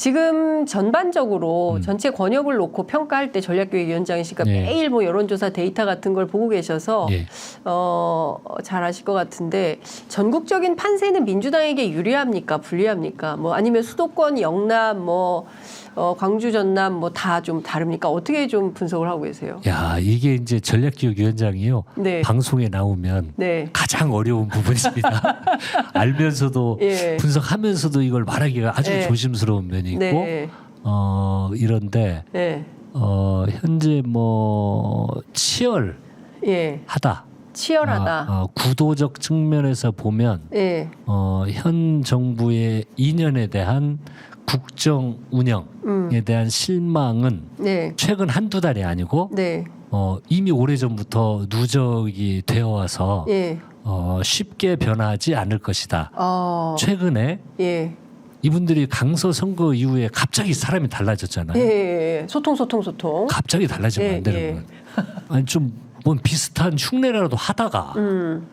지금 전반적으로 전체 권역을 놓고 평가할 때 전략기획위원장이시니까 예. 매일 뭐 여론조사 데이터 같은 걸 보고 계셔서 예. 잘 아실 것 같은데 전국적인 판세는 민주당에게 유리합니까? 불리합니까? 뭐 아니면 수도권, 영남, 뭐 광주, 전남 뭐 다 좀 다릅니까? 어떻게 좀 분석을 하고 계세요? 야, 이게 이제 전략기획위원장이요. 네. 방송에 나오면 네. 가장 어려운 부분입니다. 알면서도 예. 분석하면서도 이걸 말하기가 아주 네. 조심스러운 면이 있고 네. 이런데 네. 현재 뭐 치열하다. 예. 치열하다. 구도적 측면에서 보면 예. 현 정부의 2년에 대한 국정 운영에 대한 실망은 네. 최근 한두 달이 아니고 네. 이미 오래전부터 누적이 되어 와서 예. 쉽게 변하지 않을 것이다. 최근에 예. 이분들이 강서 선거 이후에 갑자기 사람이 달라졌잖아요. 예. 소통. 갑자기 달라지면 예, 안 되는 예. 거예요. 아니 좀 뭔 비슷한 흉내라도 하다가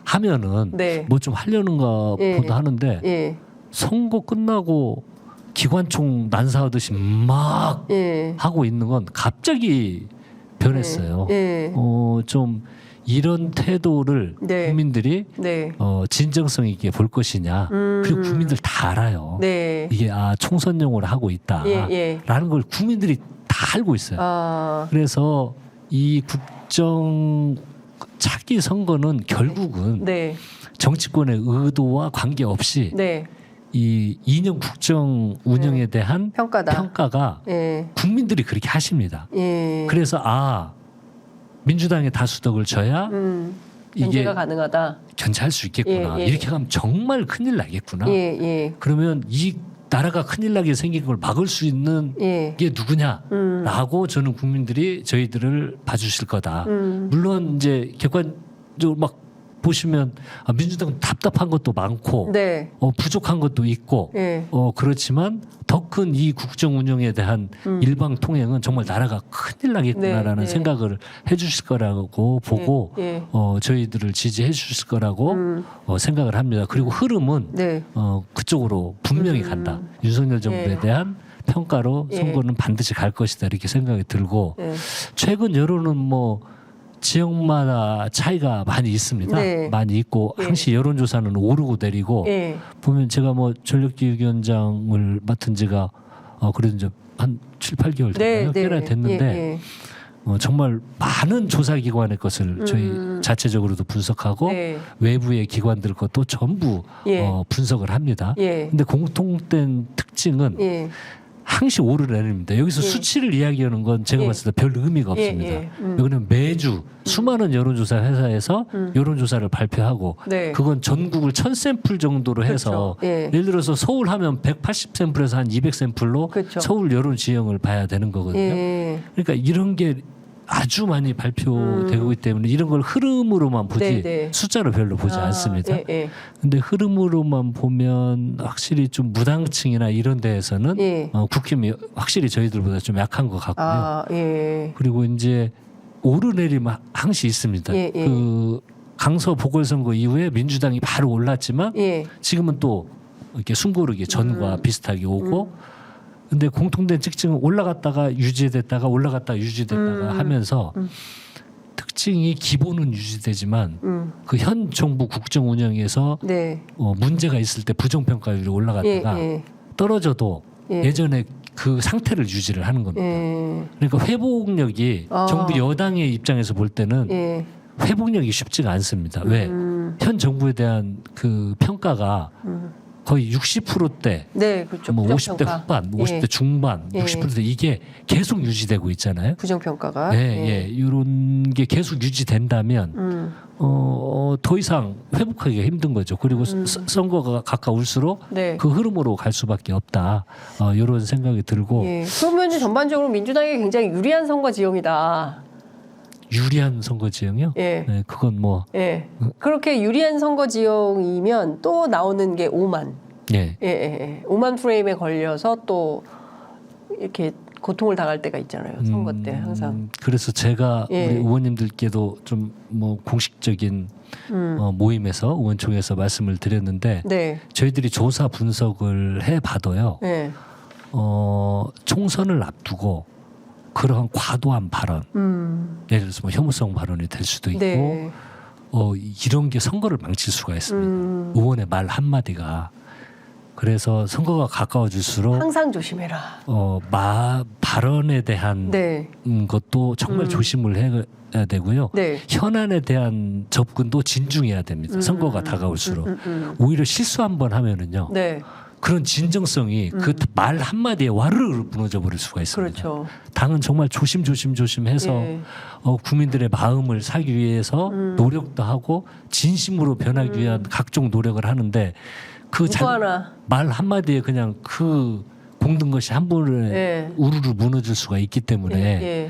하면은 네. 뭐 좀 하려는가 예. 보다 하는데 예. 선거 끝나고 기관총 난사하듯이 막 예. 하고 있는 건 갑자기 변했어요. 예. 좀 이런 태도를 네. 국민들이 네. 진정성 있게 볼 것이냐. 그리고 국민들 다 알아요. 네. 이게 총선용으로 하고 있다라는 예. 걸 국민들이 다 알고 있어요. 그래서 이 국정 차기 선거는 결국은 네. 정치권의 의도와 관계없이 네. 이 2년 국정 운영에 대한 평가가 예. 국민들이 그렇게 하십니다. 예. 그래서 민주당의 다수덕을 져야 이게 견제가 가능하다. 견제할 수 있겠구나. 예. 이렇게 가면 정말 큰일 나겠구나. 예. 그러면 이 나라가 큰일 나게 생긴 걸 막을 수 있는 게 누구냐라고 저는 국민들이 저희들을 봐주실 거다. 물론 이제 객관적으로 막 보시면 민주당 답답한 것도 많고 네. 부족한 것도 있고 예. 그렇지만 더 큰 이 국정 운영에 대한 일방 통행은 정말 나라가 큰일 나겠구나라는 네. 생각을 해주실 거라고 보고 예. 저희들을 지지해 주실 거라고 생각을 합니다. 그리고 흐름은 네. 그쪽으로 분명히 간다. 윤석열 정부에 예. 대한 평가로 예. 선거는 반드시 갈 것이다 이렇게 생각이 들고 예. 최근 여론은 뭐 지역마다 차이가 많이 있습니다. 네. 많이 있고 예. 항시 여론조사는 오르고 내리고 예. 보면 제가 뭐 전략기획위원장을 맡은 지가 그래도 이제 한 7, 8개월 됐나요? 꽤나 됐는데 예. 정말 많은 조사기관의 것을 저희 자체적으로도 분석하고 네. 외부의 기관들 것도 전부 예. 분석을 합니다. 예. 근데 공통된 특징은 예. 항시 오르내립니다. 여기서 예. 수치를 이야기하는 건 제가 예. 봤을 때 별 의미가 없습니다. 예. 여기는 매주 수많은 여론조사 회사에서 여론조사를 발표하고 네. 그건 전국을 1000샘플 정도로 해서 그렇죠. 예. 예를 들어서 서울 하면 180샘플에서 한 200샘플로 그렇죠. 서울 여론 지형을 봐야 되는 거거든요. 예. 그러니까 이런 게 아주 많이 발표되고 있기 때문에 이런 걸 흐름으로만 보지 네. 숫자로 별로 보지 않습니다. 예. 근데 흐름으로만 보면 확실히 좀 무당층이나 이런 데에서는 예. 국힘이 확실히 저희들보다 좀 약한 것 같고요. 예. 그리고 이제 오르내림 항시 있습니다. 예. 그 강서 보궐선거 이후에 민주당이 바로 올랐지만 예. 지금은 또 이렇게 숨고르기 전과 비슷하게 오고 근데 공통된 특징은 올라갔다가 유지됐다가 올라갔다가 유지됐다가 하면서 특징이 기본은 유지되지만 그 현 정부 국정 운영에서 네. 문제가 있을 때 부정평가율이 올라갔다가 예. 떨어져도 예. 예전에 그 상태를 유지를 하는 겁니다. 그러니까 회복력이 정부 여당의 입장에서 볼 때는 예. 회복력이 쉽지가 않습니다. 왜? 현 정부에 대한 그 평가가 거의 60%대, 네, 그렇죠. 뭐 50대 부정평가. 후반, 50대 중반, 예. 60%대 이게 계속 유지되고 있잖아요. 부정평가가. 이런 게 계속 유지된다면 더 이상 회복하기가 힘든 거죠. 그리고 선거가 가까울수록 네. 그 흐름으로 갈 수밖에 없다. 이런 생각이 들고 예. 그러면 이제 전반적으로 민주당이 굉장히 유리한 선거 지형이다. 유리한 선거 지형이요. 예. 네, 그건 뭐 예. 그렇게 유리한 선거 지형이면 또 나오는 게 5만. 예. 5만 프레임에 걸려서 또 이렇게 고통을 당할 때가 있잖아요. 선거 때 항상. 그래서 제가 예. 우리 의원님들께도 좀 뭐 공식적인 모임에서 의원총회에서 말씀을 드렸는데 네. 저희들이 조사 분석을 해봐도요. 네. 총선을 앞두고 그러한 과도한 발언, 예를 들어서 뭐 혐오성 발언이 될 수도 있고 네. 이런 게 선거를 망칠 수가 있습니다. 의원의 말 한마디가. 그래서 선거가 가까워질수록 항상 조심해라. 발언에 대한 네. 것도 정말 조심을 해야 되고요. 네. 현안에 대한 접근도 진중해야 됩니다. 선거가 다가올수록. 오히려 실수 한번 하면은요. 네. 그런 진정성이 그 말 한마디에 와르르 무너져 버릴 수가 있습니다. 그렇죠. 당은 정말 조심해서 예. 국민들의 마음을 사기 위해서 노력도 하고 진심으로 변하기 위한 각종 노력을 하는데 그 누구 하나. 말 한마디에 그냥 그 공든 것이 한 번에 예. 우르르 무너질 수가 있기 때문에 예.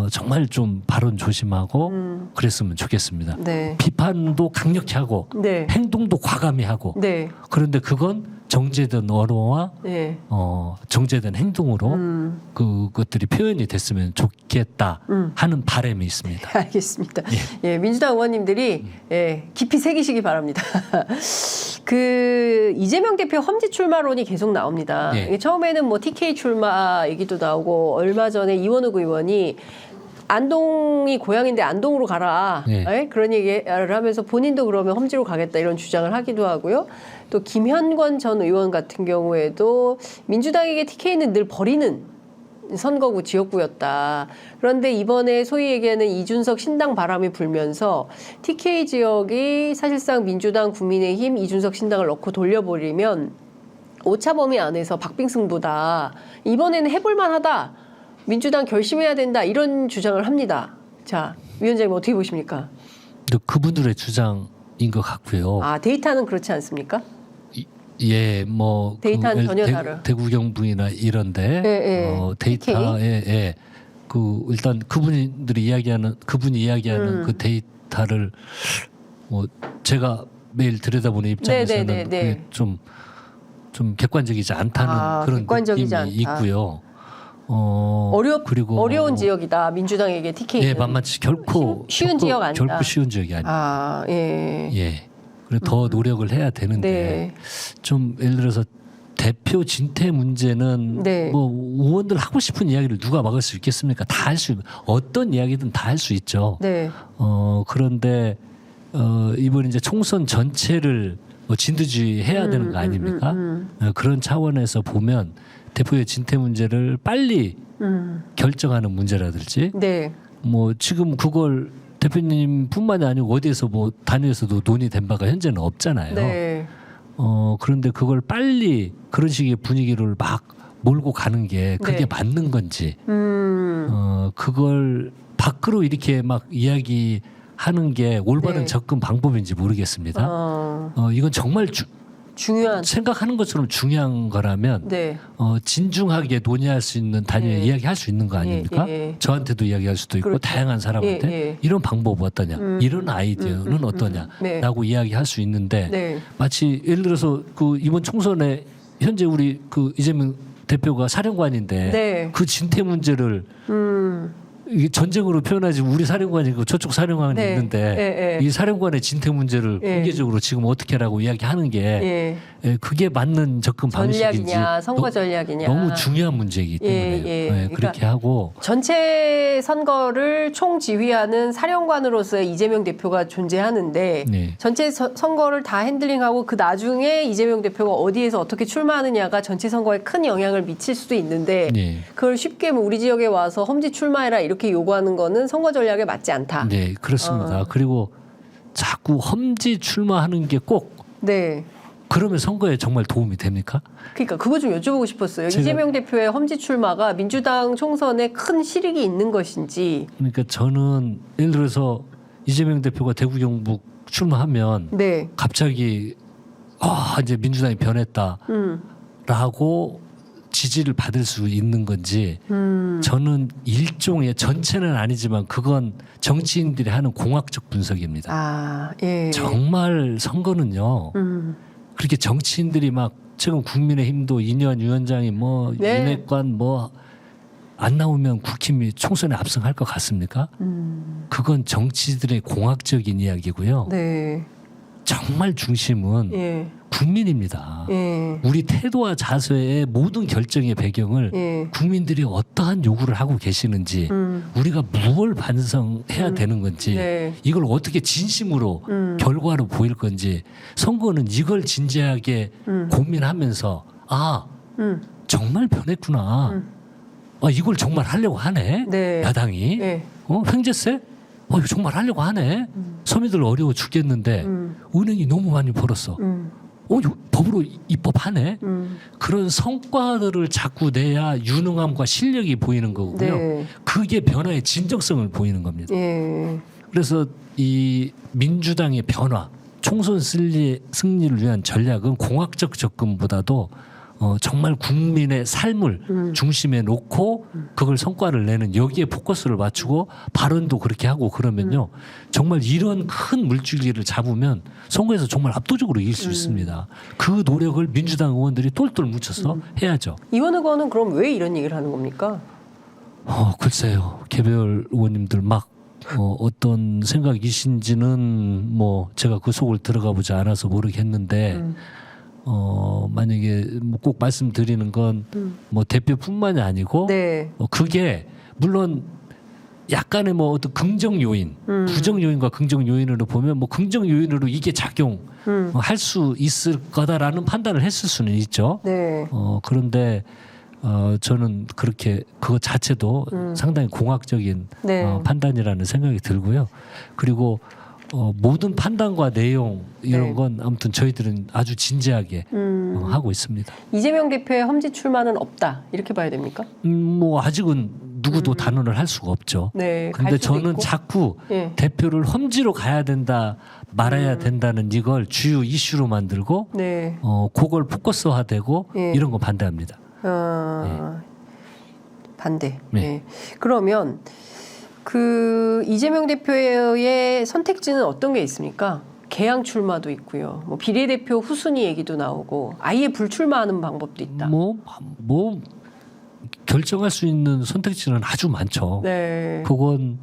정말 좀 발언 조심하고 그랬으면 좋겠습니다. 네. 비판도 강력히 하고 네. 행동도 과감히 하고 네. 그런데 그건 정제된 언어와 네. 정제된 행동으로 그것들이 표현이 됐으면 좋겠다 하는 바람이 있습니다. 알겠습니다. 예, 민주당 의원님들이 깊이 새기시기 바랍니다. 그 이재명 대표 험지 출마론이 계속 나옵니다. 예. 이게 처음에는 뭐 TK 출마 얘기도 나오고 얼마 전에 이원욱 의원이 안동이 고향인데 안동으로 가라. 예. 그런 얘기를 하면서 본인도 그러면 험지로 가겠다 이런 주장을 하기도 하고요. 또 김현권 전 의원 같은 경우에도 민주당에게 TK는 늘 버리는 선거구 지역구였다. 그런데 이번에 소위 얘기하는 이준석 신당 바람이 불면서 TK 지역이 사실상 민주당, 국민의힘, 이준석 신당을 넣고 돌려버리면 오차 범위 안에서 박빙승부다. 이번에는 해볼만하다. 민주당 결심해야 된다. 이런 주장을 합니다. 자, 위원장님 어떻게 보십니까? 그분들의 주장인 것 같고요. 아, 데이터는 그렇지 않습니까? 예, 뭐 데이터는 전혀 다른. 대구 경북이나 이런데 예. 데이터에 그 일단 그분이 이야기하는 그 데이터를 뭐 제가 매일 들여다보는 입장에서는 그게 좀 객관적이지 않다는 그런 객관적이지 느낌이 않다. 있고요. 그리고 어려운 지역이다. 민주당에게 TK는. 예, 만만치 결코 쉬운 지역 아니다. 결코 쉬운 지역이 아니다. 아, 예. 예. 그리고 더 노력을 해야 되는데 네. 좀 예를 들어서 대표 진퇴 문제는 네. 뭐 의원들 하고 싶은 이야기를 누가 막을 수 있겠습니까? 다 할 수 어떤 이야기든 다 할 수 있죠. 네. 그런데 이번 이제 총선 전체를 뭐 진두지휘 해야 되는 거 아닙니까? 그런 차원에서 보면 대표의 진퇴 문제를 빨리 결정하는 문제라든지 네. 뭐 지금 그걸 대표님뿐만이 아니고 어디에서 뭐 단위에서도 논의된 바가 현재는 없잖아요. 네. 그런데 그걸 빨리 그런 식의 분위기를 막 몰고 가는 게 그게 네. 맞는 건지 그걸 밖으로 이렇게 막 이야기하는 게 올바른 네. 접근 방법인지 모르겠습니다. 이건 정말 중요한. 생각하는 것처럼 중요한 거라면 네. 진중하게 논의할 수 있는 단위에 예. 이야기할 수 있는 거 아닙니까? 예. 저한테도 이야기할 수도 있고 그렇죠. 다양한 사람한테 예. 이런 방법 어떠냐, 이런 아이디어는 어떠냐라고 이야기할 수 있는데 네. 마치 예를 들어서 그 이번 총선에 현재 우리 그 이재명 대표가 사령관인데 네. 그 진퇴 문제를 이게 전쟁으로 표현하지 우리 사령관이고 저쪽 사령관이 네. 있는데 이 사령관의 진퇴 문제를 공개적으로 지금 어떻게 하라고 이야기하는 게 그게 맞는 접근 방식인지 전략이냐, 선거 전략이냐. 너무 중요한 문제이기 때문에 그러니까 그렇게 하고 전체 선거를 총지휘하는 사령관으로서의 이재명 대표가 존재하는데 네. 전체 선거를 다 핸들링하고 그 나중에 이재명 대표가 어디에서 어떻게 출마하느냐가 전체 선거에 큰 영향을 미칠 수도 있는데 네. 그걸 쉽게 뭐 우리 지역에 와서 험지 출마해라 이렇게 요구하는 거는 선거 전략에 맞지 않다. 네, 그렇습니다. 그리고 자꾸 험지 출마하는 게 꼭 네. 그러면 선거에 정말 도움이 됩니까? 그러니까 그거 좀 여쭤보고 싶었어요. 제가- 이재명 대표의 험지 출마가 민주당 총선에 큰 실익이 있는 것인지. 그러니까 저는 예를 들어서 이재명 대표가 대구 경북 출마하면 네. 갑자기 이제 민주당이 변했다라고 지지를 받을 수 있는 건지 저는 일종의 전체는 아니지만 그건 정치인들이 하는 공학적 분석입니다. 아, 예. 정말 선거는요. 그렇게 정치인들이 막 지금 국민의힘도 이뇨한 위원장이 뭐 네. 윤핵관 뭐 안 나오면 국힘이 총선에 압승할 것 같습니까? 그건 정치들의 공학적인 이야기고요. 네. 정말 중심은 예. 국민입니다. 예. 우리 태도와 자세의 모든 결정의 배경을 예. 국민들이 어떠한 요구를 하고 계시는지 우리가 무엇을 반성해야 되는 건지 네. 이걸 어떻게 진심으로 결과로 보일 건지 선거는 이걸 진지하게 고민하면서 아 정말 변했구나. 아, 이걸 정말 하려고 하네. 네. 야당이. 예. 횡재세? 이거 정말 하려고 하네. 서민들 어려워 죽겠는데 은행이 너무 많이 벌었어. 이거 법으로 입법하네. 그런 성과들을 자꾸 내야 유능함과 실력이 보이는 거고요. 네. 그게 변화의 진정성을 보이는 겁니다. 예. 그래서 이 민주당의 변화, 총선 승리를 위한 전략은 공학적 접근보다도 정말 국민의 삶을 중심에 놓고 그걸 성과를 내는 여기에 포커스를 맞추고 발언도 그렇게 하고 그러면요. 정말 이런 큰 물줄기를 잡으면 선거에서 정말 압도적으로 이길 수 있습니다. 그 노력을 민주당 의원들이 똘똘 묻혀서 해야죠. 이원 의원은 그럼 왜 이런 얘기를 하는 겁니까? 글쎄요. 개별 의원님들 막 어떤 생각이신지는 뭐 제가 그 속을 들어가 보지 않아서 모르겠는데 만약에 뭐 꼭 말씀드리는 건 뭐 대표뿐만이 아니고 네. 그게 물론 약간의 뭐 어떤 긍정 요인, 부정 요인과 긍정 요인으로 보면 뭐 긍정 요인으로 이게 작용할 수 있을 거다라는 판단을 했을 수는 있죠. 네. 그런데 저는 그렇게 그것 자체도 상당히 공학적인 네. 판단이라는 생각이 들고요. 그리고 모든 판단과 내용 이런 네. 건 아무튼 저희들은 아주 진지하게 하고 있습니다. 이재명 대표의 험지 출마는 없다 이렇게 봐야 됩니까? 뭐 아직은 누구도 단언을 할 수가 없죠. 네. 갈 근데 수도 저는 있고. 자꾸 예. 대표를 험지로 가야 된다 말아야 된다는 이걸 주요 이슈로 만들고 네. 그걸 포커스화되고 예. 이런 거 반대합니다. 반대. 네. 네. 그러면 그 이재명 대표의 선택지는 어떤 게 있습니까? 개항 출마도 있고요. 뭐 비례대표 후순위 얘기도 나오고 아예 불출마하는 방법도 있다. 뭐 결정할 수 있는 선택지는 아주 많죠. 네. 그건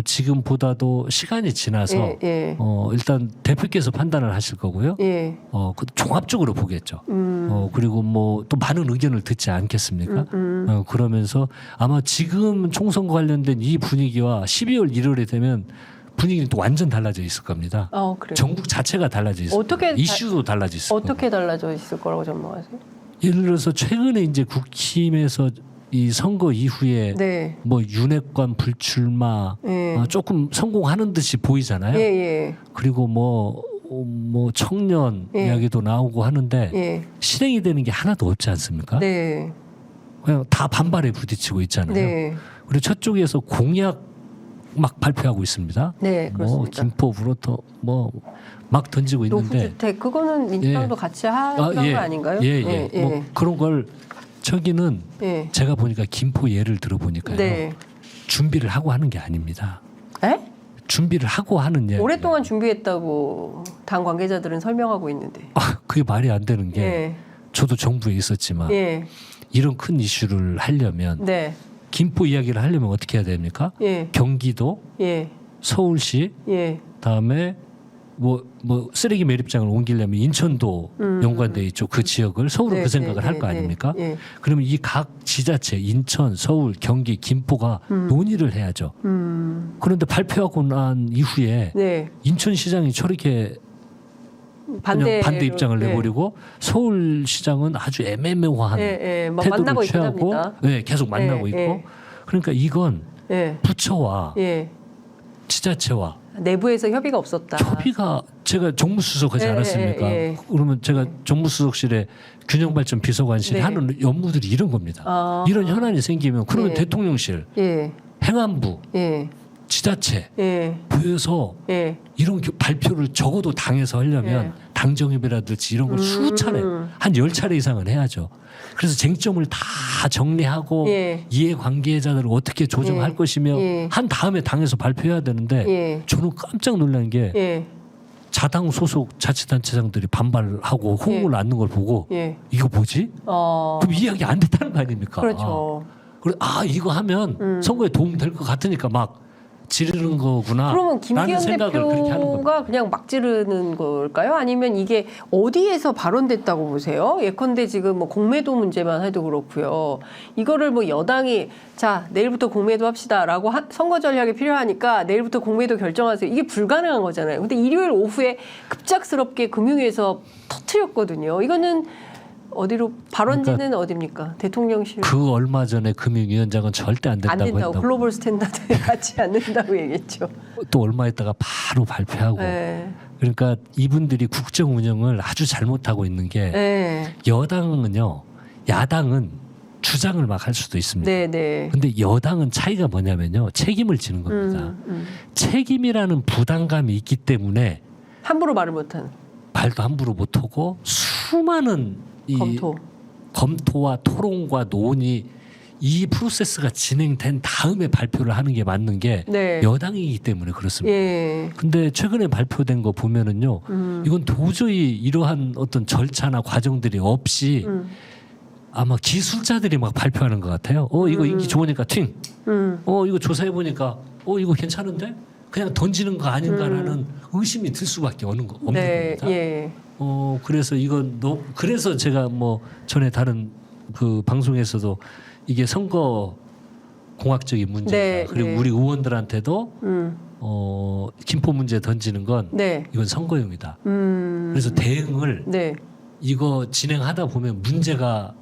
지금보다도 시간이 지나서 예, 예. 일단 대표께서 판단을 하실 거고요. 예. 그 종합적으로 보겠죠. 그리고 뭐 또 많은 의견을 듣지 않겠습니까? 그러면서 아마 지금 총선과 관련된 이 분위기와 12월 1월이 되면 분위기는 또 완전 달라져 있을 겁니다. 그래요. 전국 자체가 달라져 있을 어떻게 겁니다. 이슈도 달라져 있을 겁니다. 어떻게 달라져 있을 거라고 전망하세요? 예를 들어서 최근에 이제 국힘에서 이 선거 이후에 네. 뭐 윤핵관 불출마 예. 조금 성공하는 듯이 보이잖아요. 예, 예. 그리고 뭐 청년 예. 이야기도 나오고 하는데 예. 실행이 되는 게 하나도 없지 않습니까? 네. 그냥 다 반발에 부딪히고 있잖아요. 네. 그리고 저쪽에서 공약 막 발표하고 있습니다. 네, 뭐 그렇습니다. 김포 브로터 뭐 막 던지고 있는데 노후주택 그거는 민주당도 예. 같이 하는 거 아닌가요? 예. 뭐 그런 걸 저기는 예. 제가 보니까 김포 예를 들어보니까요. 네. 준비를 하고 하는 게 아닙니다. 에? 준비를 하고 하는 예. 오랫동안 준비했다고 당 관계자들은 설명하고 있는데. 그게 말이 안 되는 게 예. 저도 정부에 있었지만 예. 이런 큰 이슈를 하려면 네. 김포 이야기를 하려면 어떻게 해야 됩니까? 예. 경기도, 예. 서울시, 예. 다음에 뭐 쓰레기 매립장을 옮기려면 인천도 연관돼 있죠. 그 지역을 서울은 네, 그 생각을 네, 할 거 네, 아닙니까? 네. 그러면 이 각 지자체 인천, 서울, 경기, 김포가 논의를 해야죠. 그런데 발표하고 난 이후에 네. 인천시장이 저렇게 그냥 반대 입장을 내버리고 서울시장은 아주 애매모호한 예. 뭐 태도를 만나고 있긴 취하고 합니다. 계속 만나고 예, 있고 예. 그러니까 이건 예. 부처와 예. 지자체와 내부에서 협의가 없었다. 협의가 제가 정무수석 하지 예, 않았습니까? 예. 그러면 제가 정무수석실에 균형발전 비서관실이 네. 하는 업무들이 이런 겁니다. 이런 현안이 생기면 그러면 예. 대통령실, 예. 행안부, 예. 지자체 예. 보여서 예. 이런 발표를 적어도 당에서 하려면 예. 당정협의라든지 이런 걸 20차례 한 10차례 이상은 해야죠. 그래서 쟁점을 다 정리하고 예. 이해관계자들을 어떻게 조정할 예. 것이며 예. 한 다음에 당에서 발표해야 되는데 예. 저는 깜짝 놀란 게 예. 자당 소속 자치단체장들이 반발하고 호응을 예. 낳는 걸 보고 예. 이거 뭐지? 그럼 이야기 안 됐다는 거 아닙니까? 그렇죠. 그래 이거 하면 선거에 도움 될 것 같으니까 막 지르는 거구나. 그러면 라는 김기현 생각을 그렇게 하는 겁니다. 대표가 그냥 막 지르는 걸까요? 아니면 이게 어디에서 발언됐다고 보세요? 예컨대 지금 뭐 공매도 문제만 해도 그렇고요. 이거를 뭐 여당이 자 내일부터 공매도 합시다라고 선거 전략이 필요하니까 내일부터 공매도 결정하세요. 이게 불가능한 거잖아요. 근데 일요일 오후에 급작스럽게 금융위에서 터트렸거든요. 이거는 어디로 발원지는 어디입니까? 대통령실. 그 얼마 전에 금융위원장은 절대 안 된다고 했다고. 글로벌 스탠다드에 맞지 않는다고 얘기했죠. 또 얼마 있다가 바로 발표하고. 네. 그러니까 이분들이 국정 운영을 아주 잘못하고 있는 게 네. 여당은요. 야당은 주장을 막 할 수도 있습니다. 네, 네. 근데 여당은 차이가 뭐냐면요. 책임을 지는 겁니다. 책임이라는 부담감이 있기 때문에 함부로 말을 못하는. 말도 함부로 못하고 수많은 이 검토와 토론과 논의 이 프로세스가 진행된 다음에 발표를 하는 게 맞는 게 네. 여당이기 때문에 그렇습니다. 예. 근데 최근에 발표된 거 보면은요, 이건 도저히 이러한 어떤 절차나 과정들이 없이 아마 기술자들이 막 발표하는 것 같아요. 이거 인기 좋으니까 팅. 이거 조사해 보니까 이거 괜찮은데 그냥 던지는 거 아닌가라는 의심이 들 수밖에 없는 네. 겁니다. 예. 그래서 이건 그래서 제가 뭐 전에 다른 그 방송에서도 이게 선거 공학적인 문제다. 네, 그리고 네. 우리 의원들한테도 김포 문제 던지는 건 네. 이건 선거용이다. 그래서 대응을 네. 이거 진행하다 보면 문제가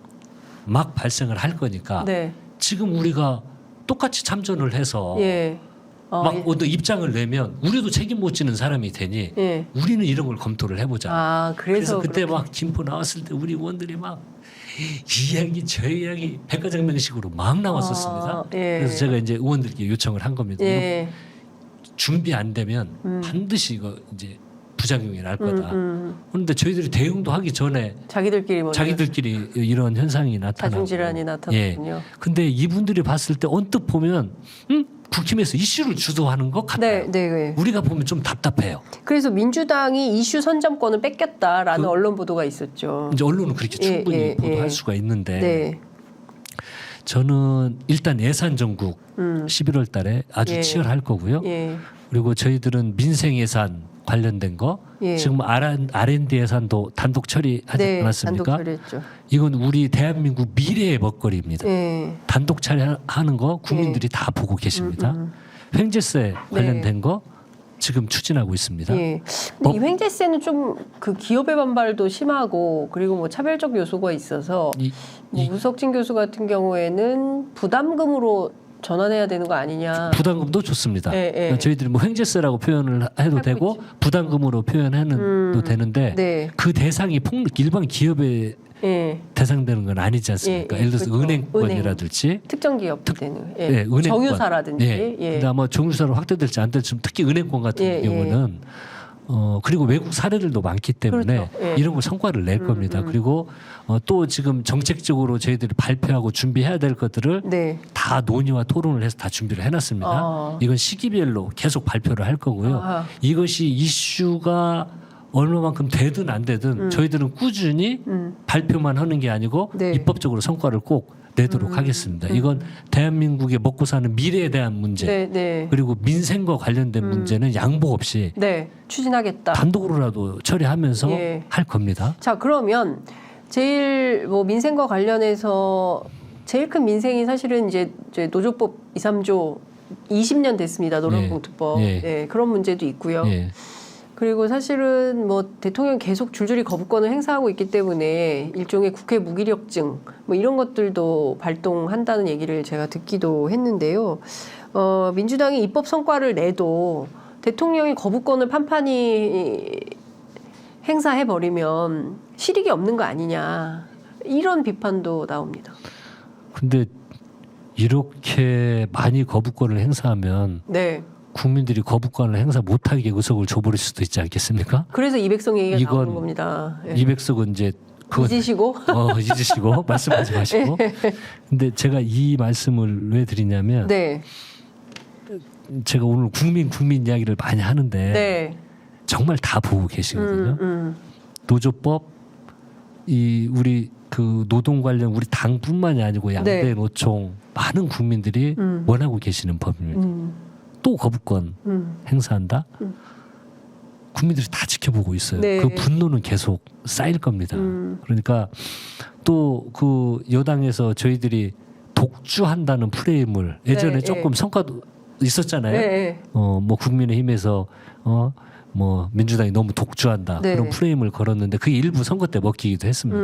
막 발생을 할 거니까 네. 지금 우리가 똑같이 참전을 해서 예. 막 예. 어떤 입장을 내면 우리도 책임 못 지는 사람이 되니 예. 우리는 이런 걸 검토를 해보자. 그래서 그때 그렇게. 막 김포 나왔을 때 우리 의원들이 막 이 이야기 저 이야기 백과장명식으로 막 나왔었습니다. 예. 그래서 제가 이제 의원들께 요청을 한 겁니다. 예. 이거 준비 안 되면 반드시 이거 이제 부작용이 날 거다. 그런데 저희들이 대응도 하기 전에 자기들끼리 먼저 자기들끼리 이런 현상이 나타나고 자중질환이 나타났군요. 예. 근데 이분들이 봤을 때 언뜻 보면 국힘에서 이슈를 주도하는 것 같아요. 네, 네. 우리가 보면 좀 답답해요. 그래서 민주당이 이슈 선점권을 뺏겼다라는 언론 보도가 있었죠. 이제 언론은 그렇게 충분히 보도할 수가 있는데 네. 저는 일단 예산 전국 11월 달에 아주 예. 치열할 거고요. 예. 그리고 저희들은 민생 예산 관련된 거 예. 지금 R&D 예산도 단독 처리하지 네, 않았습니까? 단독 처리했죠. 이건 우리 대한민국 미래의 먹거리입니다. 예. 단독 처리하는 거 국민들이 다 보고 계십니다. 횡재세 관련된 거 지금 추진하고 있습니다. 예. 근데 이 횡재세는 좀 그 기업의 반발도 심하고 그리고 뭐 차별적 요소가 있어서 뭐 우석진 교수 같은 경우에는 부담금으로 전환해야 되는 거 아니냐. 부담금도 좋습니다. 예. 저희들이 뭐 횡재세라고 표현을 해도 되고 부담금으로 표현해도 되는데 네. 그 대상이 일반 기업에 예. 대상되는 건 아니지 않습니까? 예를 들어서 그렇죠. 은행권이라든지 특정 기업 되는 예, 은행권. 정유사라든지 예. 근데 아마 정유사로 확대될지 안 될지 특히 은행권 같은 경우는 그리고 외국 사례들도 많기 때문에 그렇죠. 예. 이런 거 성과를 낼 겁니다. 그리고 또 지금 정책적으로 저희들이 발표하고 준비해야 될 것들을 네. 다 논의와 토론을 해서 다 준비를 해놨습니다. 이건 시기별로 계속 발표를 할 거고요. 이것이 이슈가 얼마만큼 되든 안 되든 저희들은 꾸준히 발표만 하는 게 아니고 네. 입법적으로 성과를 꼭 내도록 하겠습니다. 이건 대한민국의 먹고 사는 미래에 대한 문제 네. 그리고 민생과 관련된 문제는 양보 없이 네. 추진하겠다. 단독으로라도 처리하면서 예. 할 겁니다. 자, 그러면 제일 뭐 민생과 관련해서 제일 큰 민생이 사실은 이제 노조법 2, 3조 20년 됐습니다. 노란봉투법. 예. 네, 그런 문제도 있고요. 예. 그리고 사실은 뭐 대통령이 계속 줄줄이 거부권을 행사하고 있기 때문에 일종의 국회 무기력증 뭐 이런 것들도 발동한다는 얘기를 제가 듣기도 했는데요. 민주당이 입법 성과를 내도 대통령이 거부권을 판판히 행사해 버리면 실익이 없는 거 아니냐 이런 비판도 나옵니다. 근데 이렇게 많이 거부권을 행사하면 네. 국민들이 거부권을 행사 못하게 의석을 줘버릴 수도 있지 않겠습니까? 그래서 200석 얘기가 이건 나오는 겁니다. 예. 200석은 이제 그건 잊으시고. 잊으시고 말씀하지 마시고. 근데 제가 이 말씀을 왜 드리냐면 네. 제가 오늘 국민 이야기를 많이 하는데 네. 정말 다 보고 계시거든요. 노조법 이 우리 그 노동 관련 우리 당뿐만이 아니고 양대 네. 노총 많은 국민들이 원하고 계시는 법입니다. 또 거부권 행사한다. 국민들이 다 지켜보고 있어요. 네. 그 분노는 계속 쌓일 겁니다. 그러니까 또 그 여당에서 저희들이 독주한다는 프레임을 예전에 네, 조금 성과도 있었잖아요. 네. 뭐 국민의힘에서 뭐 민주당이 너무 독주한다 네. 그런 프레임을 걸었는데 그게 일부 선거 때 먹히기도 했습니다.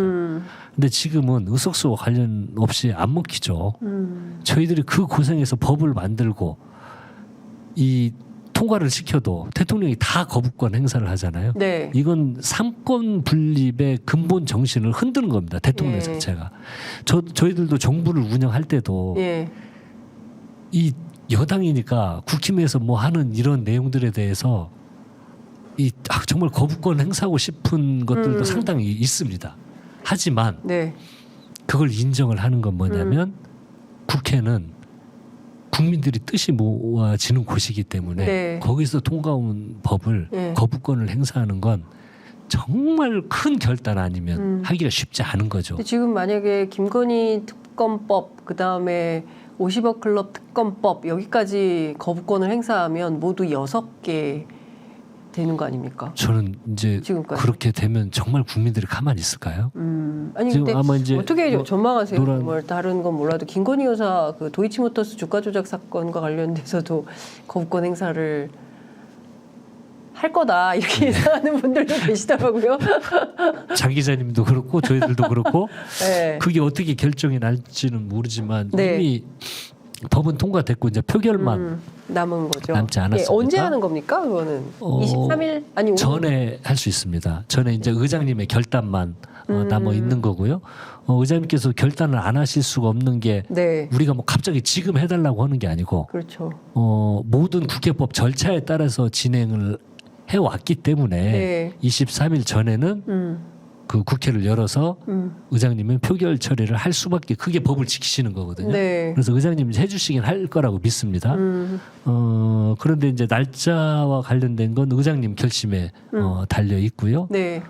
근데 지금은 의석수와 관련 없이 안 먹히죠. 저희들이 그 고생해서 법을 만들고 이 통과를 시켜도 대통령이 다 거부권 행사를 하잖아요. 네. 이건 삼권 분립의 근본 정신을 흔드는 겁니다. 대통령 예. 자체가. 저희들도 정부를 운영할 때도 예. 이 여당이니까 국힘에서 뭐 하는 이런 내용들에 대해서 정말 거부권 행사하고 싶은 것들도 상당히 있습니다. 하지만 네. 그걸 인정을 하는 건 뭐냐면 국회는 국민들이 뜻이 모아지는 곳이기 때문에 네. 거기서 통과온 법을 네. 거부권을 행사하는 건 정말 큰 결단 아니면 하기가 쉽지 않은 거죠. 근데 지금 만약에 김건희 특검법 그다음에 50억 클럽 특검법 여기까지 거부권을 행사하면 모두 6개 되는 거 아닙니까? 저는 이제 지금까지. 그렇게 되면 정말 국민들이 가만히 있을까요? 아니 지금 근데 아마 이제 어떻게 뭐 전망하세요? 노란- 뭐 다른 건 몰라도 김건희 여사 그 도이치모터스 주가 조작 사건과 관련돼서도 거부권 행사를 할 거다 이렇게 예상하는 분들도 계시더라고요. 장 기자님도 그렇고 저희들도 그렇고 네. 그게 어떻게 결정이 날지는 모르지만 네. 이미 법은 통과됐고 이제 표결만 남은 거죠. 남지 않았습니까? 언제 하는 겁니까? 그거는 23일 아니 오늘? 전에 할 수 있습니다. 전에 이제 의장님의 결단만 남아 있는 거고요. 의장님께서 결단을 안 하실 수가 없는 게 네. 우리가 뭐 갑자기 지금 해달라고 하는 게 아니고 그렇죠. 모든 국회법 절차에 따라서 진행을 해왔기 때문에 네. 23일 전에는 그 국회를 열어서 의장님은 표결 처리를 할 수밖에 그게 법을 지키시는 거거든요. 네. 그래서 의장님이 해주시긴 할 거라고 믿습니다. 그런데 이제 날짜와 관련된 건 의장님 결심에 달려 있고요. 네.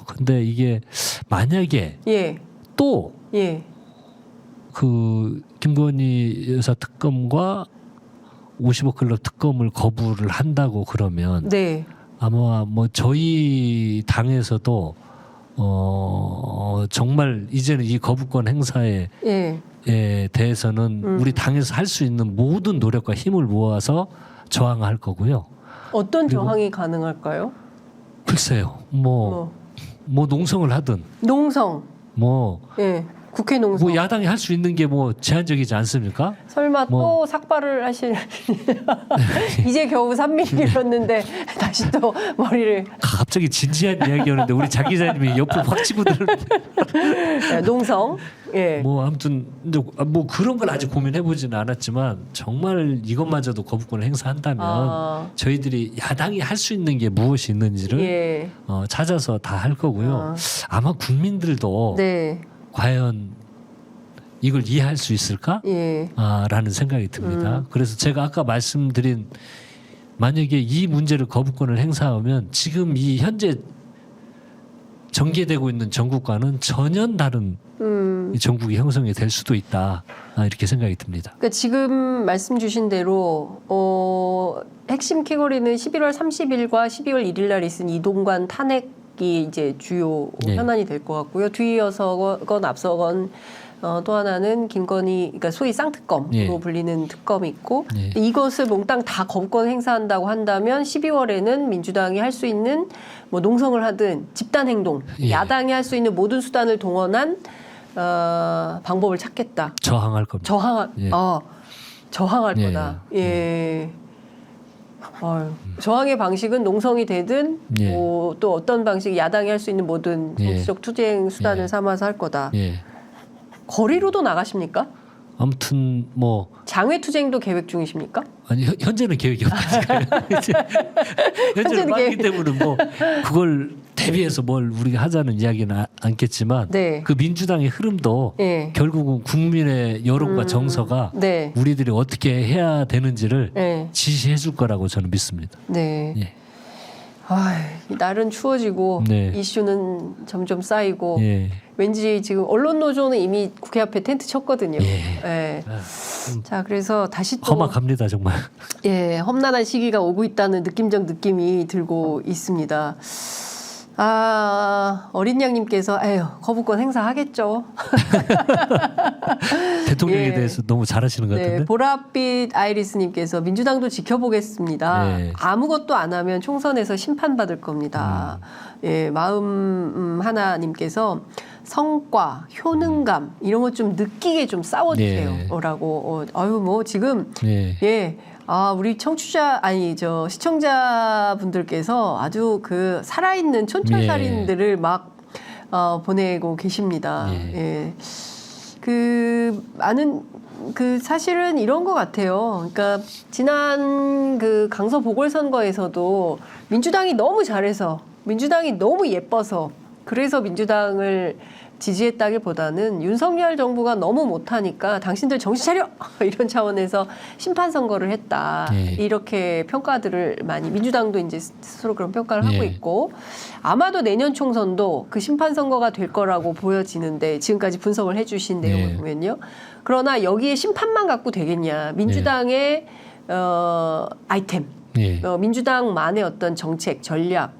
근데 이게 만약에 예. 또 예. 그 김건희 여사 특검과 50억 클럽 특검을 거부를 한다고 그러면 네. 아마 뭐 저희 당에서도 정말 이제는 이 거부권 행사에 예. 대해서는 우리 당에서 할 수 있는 모든 노력과 힘을 모아서 저항할 거고요. 어떤 그리고- 저항이 가능할까요? 글쎄요, 뭐 농성을 하든 농성. 뭐 예. 국회 농성. 야당이 할 수 있는 게 뭐 제한적이지 않습니까? 설마 뭐- 또 삭발을 하실 이제 겨우 3mm 길었는데 다시 또 머리를 갑자기 진지한 이야기였는데 우리 장 기자님이 옆으로 확 치고 들었는데 예, 농성. 예. 뭐 아무튼 이제 뭐 그런 걸 아직 고민해 보지는 않았지만 정말 이것마저도 거부권을 행사한다면 저희들이 야당이 할 수 있는 게 무엇이 있는지를 예. 찾아서 다 할 거고요. 아마 국민들도 네. 과연 이걸 이해할 수 있을까? 예. 라는 생각이 듭니다. 그래서 제가 아까 말씀드린 만약에 이 문제를 거부권을 행사하면 지금 이 현재 전개되고 있는 전국과는 전혀 다른 이 전국이 형성이 될 수도 있다. 이렇게 생각이 듭니다. 그러니까 지금 말씀 주신 대로 핵심 캐거리는 11월 30일과 12월 1일 날 있은 이동관 탄핵이 이제 주요 네. 현안이 될 것 같고요. 뒤이어서건 앞서건 또 하나는 김건희, 그러니까 소위 쌍특검으로 예. 불리는 특검이 있고 예. 이것을 몽땅 다 거부권 행사한다고 한다면 12월에는 민주당이 할 수 있는 뭐 농성을 하든 집단 행동, 예. 야당이 할 수 있는 모든 수단을 동원한 방법을 찾겠다. 저항할 겁니다. 예. 저항할 예. 거다. 예. 저항의 방식은 농성이 되든 예. 뭐 또 어떤 방식 야당이 할 수 있는 모든 예. 정치적 투쟁 수단을 예. 삼아서 할 거다. 예. 거리로도 나가십니까? 아무튼 뭐 장외 투쟁도 계획 중이십니까? 아니 현재는 계획이 없으니까요. 현재는 현재는 많기 계획- 때문에 뭐 그걸 대비해서 뭘 우리가 하자는 이야기는 않겠지만 네. 그 민주당의 흐름도 예. 결국은 국민의 여론과 정서가 네. 우리들이 어떻게 해야 되는지를 네. 지시해 줄 거라고 저는 믿습니다. 네. 예. 날은 추워지고 네. 이슈는 점점 쌓이고 예. 왠지 지금 언론 노조는 이미 국회 앞에 텐트 쳤거든요. 예. 예. 자, 그래서 다시 또 험악합니다 정말. 예, 험난한 시기가 오고 있다는 느낌적 느낌이 들고 있습니다. 어린 양님께서 에휴, 거부권 행사하겠죠. 대통령에 예. 대해서 너무 잘하시는 것 같은데. 네, 보랏빛 아이리스님께서 민주당도 지켜보겠습니다. 네. 아무것도 안 하면 총선에서 심판받을 겁니다. 예, 마음 하나님께서 성과, 효능감 이런 것 좀 느끼게 좀 싸워주세요라고. 아유 뭐 지금 예. 예. 우리 시청자분들께서 아주 그 살아있는 촌철살인들을 막 보내고 계십니다. 예. 사실은 이런 것 같아요. 그러니까 지난 그 강서 보궐선거에서도 민주당이 너무 잘해서, 민주당이 너무 예뻐서, 그래서 민주당을 지지했다기보다는 윤석열 정부가 너무 못하니까 당신들 정신 차려! 이런 차원에서 심판 선거를 했다. 이렇게 평가들을 많이, 민주당도 이제 스스로 그런 평가를 하고 있고, 아마도 내년 총선도 그 심판 선거가 될 거라고 보여지는데, 지금까지 분석을 해주신 내용을 보면요. 그러나 여기에 심판만 갖고 되겠냐. 민주당의 아이템, 민주당만의 어떤 정책, 전략,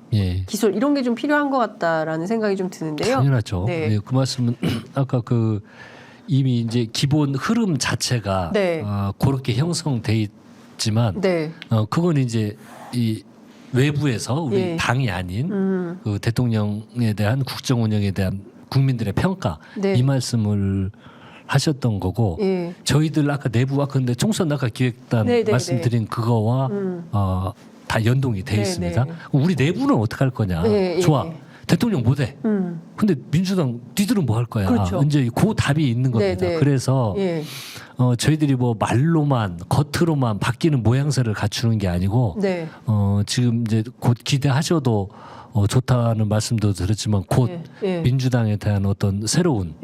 기술 이런 게 좀 필요한 것 같다라는 생각이 좀 드는데요. 당연하죠. 네. 네, 그 말씀은 아까 그 이미 이제 기본 흐름 자체가 그렇게 형성돼 있지만 그건 이제 이 외부에서 우리 당이 아닌 그 대통령에 대한 국정 운영에 대한 국민들의 평가 이 말씀을 하셨던 거고 저희들 아까 내부 근데 총선 아까 기획단 말씀드린 그거와 다 연동이 돼 있습니다. 우리 내부는 어떻게 할 거냐? 좋아. 대통령 못해. 근데 민주당 니들은 뭐 할 거야? 그렇죠. 이제 그 답이 있는 겁니다. 그래서 저희들이 뭐 말로만 겉으로만 바뀌는 모양새를 갖추는 게 아니고 지금 이제 곧 기대하셔도 좋다는 말씀도 들었지만 곧 민주당에 대한 어떤 새로운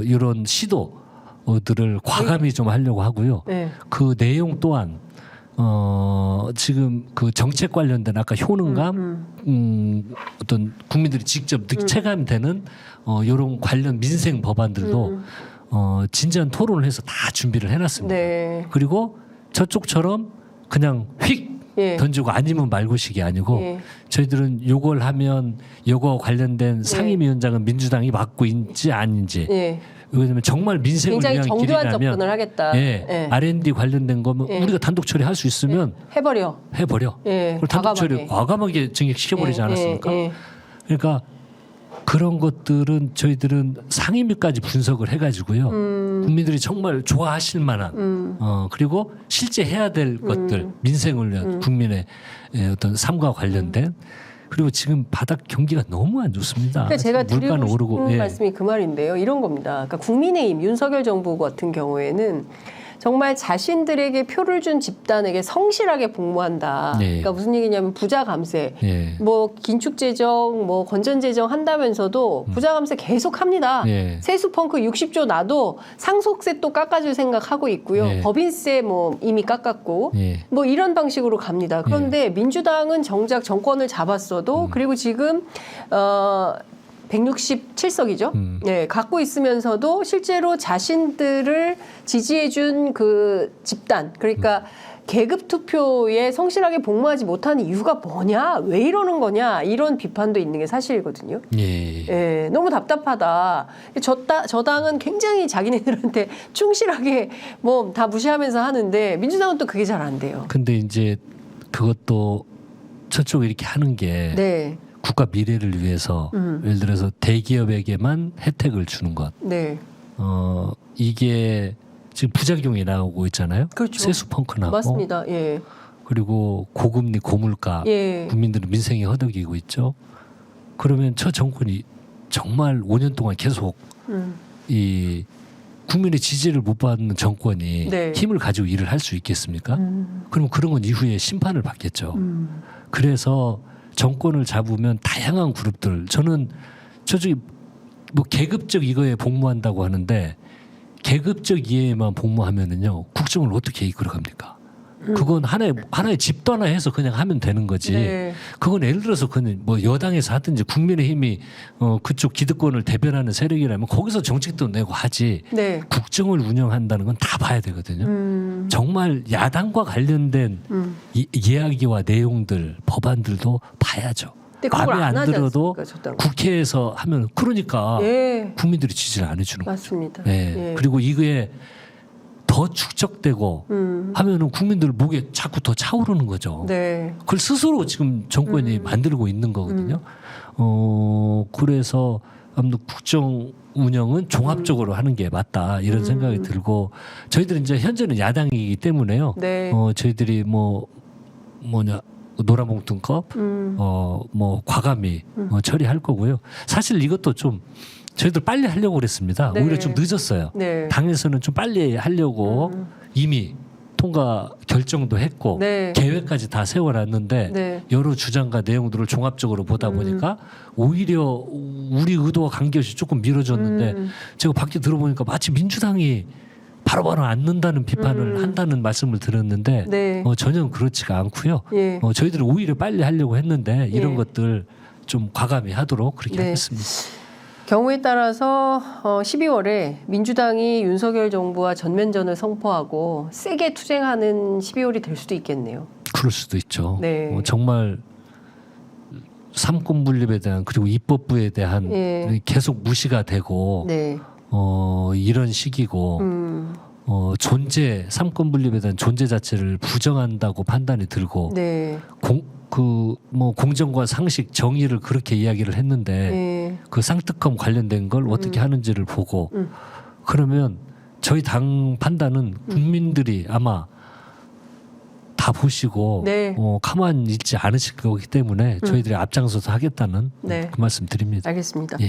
이런 시도들을 과감히 좀 하려고 하고요. 그 내용 또한 지금 그 정책 관련된 아까 효능감 어떤 국민들이 직접 체감되는 이런 관련 민생 법안들도 진지한 토론을 해서 다 준비를 해놨습니다. 그리고 저쪽처럼 그냥 휙 던지고 아니면 말고식이 아니고 저희들은 요걸 하면 요거 관련된 상임위원장은 민주당이 맡고 있는지 아닌지 왜냐면 정말 민생을 위한 정교한 길이라면 접근을 하겠다. R&D 관련된 거면 우리가 단독 처리할 수 있으면 해버려. 그리고 단독 처리 과감하게 증액시켜버리지 않았습니까? 그러니까 그런 것들은 저희들은 상임위까지 분석을 해가지고요. 국민들이 정말 좋아하실 만한 그리고 실제 해야 될 것들 민생을 위한 국민의 어떤 삶과 관련된 그리고 지금 바닥 경기가 너무 안 좋습니다. 그러니까 제가 물가는 드리고 오르고 싶은 말씀이 그 말인데요. 이런 겁니다. 그러니까 국민의힘 윤석열 정부 같은 경우에는 정말 자신들에게 표를 준 집단에게 성실하게 복무한다. 그러니까 무슨 얘기냐면 부자 감세, 뭐 긴축 재정, 뭐 건전 재정 한다면서도 부자 감세 계속 합니다. 세수 펑크 60조 나도 상속세 또 깎아줄 생각하고 있고요. 법인세 뭐 이미 깎았고 뭐 이런 방식으로 갑니다. 그런데 민주당은 정작 정권을 잡았어도 그리고 지금 167석이죠. 갖고 있으면서도 실제로 자신들을 지지해준 그 집단, 그러니까 계급 투표에 성실하게 복무하지 못하는 이유가 뭐냐, 왜 이러는 거냐 이런 비판도 있는 게 사실이거든요. 너무 답답하다. 저 당은 굉장히 자기네들한테 충실하게 뭐 다 무시하면서 하는데 민주당은 또 그게 잘 안 돼요. 근데 이제 그것도 저쪽 이렇게 하는 게 국가 미래를 위해서 예를 들어서 대기업에게만 혜택을 주는 것. 이게 지금 부작용이 나오고 있잖아요. 그렇죠. 세수 펑크 나고. 맞습니다. 그리고 고금리 고물가 국민들은 민생이 허덕이고 있죠. 그러면 저 정권이 정말 5년 동안 계속 이 국민의 지지를 못 받는 정권이 힘을 가지고 일을 할 수 있겠습니까? 그럼 그런 건 이후에 심판을 받겠죠. 그래서 정권을 잡으면 다양한 그룹들 저는 저쪽이 뭐 계급적 이거에 복무한다고 하는데 계급적 이해에만 복무하면은요 국정을 어떻게 이끌어갑니까? 그건 하나의 집단화해서 그냥 하면 되는 거지. 네. 그건 예를 들어서 그는 뭐 여당에서 하든지 국민의힘이 그쪽 기득권을 대변하는 세력이라면 거기서 정책도 내고 하지. 네. 국정을 운영한다는 건 다 봐야 되거든요. 정말 야당과 관련된 이야기와 내용들, 법안들도 봐야죠. 근데 그걸 마음에 안 하지 들어도 않습니까, 저 당은? 국회에서 하면 그러니까 예. 국민들이 지지를 안 해주는 거죠. 맞습니다. 네. 예. 그리고 이게 더 축적되고 하면은 국민들 목에 자꾸 더 차오르는 거죠. 네. 그걸 스스로 지금 정권이 만들고 있는 거거든요. 그래서 아무튼 국정 운영은 종합적으로 하는 게 맞다 이런 생각이 들고 저희들은 이제 현재는 야당이기 때문에요. 네. 저희들이 노란봉투법 뭐 과감히 처리할 거고요. 사실 이것도 좀 저희들 빨리 하려고 그랬습니다. 네. 오히려 좀 늦었어요. 네. 당에서는 좀 빨리 하려고 이미 통과 결정도 했고 네. 계획까지 다 세워놨는데 네. 여러 주장과 내용들을 종합적으로 보다 보니까 오히려 우리 의도와 관계없이 조금 미뤄졌는데 제가 밖에 들어보니까 마치 민주당이 바로바로 않는다는 비판을 한다는 말씀을 들었는데 네. 전혀 그렇지가 않고요. 예. 저희들은 오히려 빨리 하려고 했는데 이런 예. 것들 좀 과감히 하도록 그렇게 네. 하겠습니다. 경우에 따라서 12월에 민주당이 윤석열 정부와 전면전을 선포하고 세게 투쟁하는 12월이 될 수도 있겠네요. 그럴 수도 있죠. 네. 정말 삼권 분립에 대한 그리고 입법부에 대한 예. 계속 무시가 되고 네. 이런 시기고 삼권 분립에 대한 존재 자체를 부정한다고 판단이 들고 네. 공정과 상식 정의를 그렇게 이야기를 했는데 네. 그 쌍특검 관련된 걸 어떻게 하는지를 보고 그러면 저희 당 판단은 국민들이 아마 다 보시고 네. 가만히 있지 않으실 거기 때문에 저희들이 앞장서서 하겠다는 네. 그 말씀 드립니다. 알겠습니다. 예.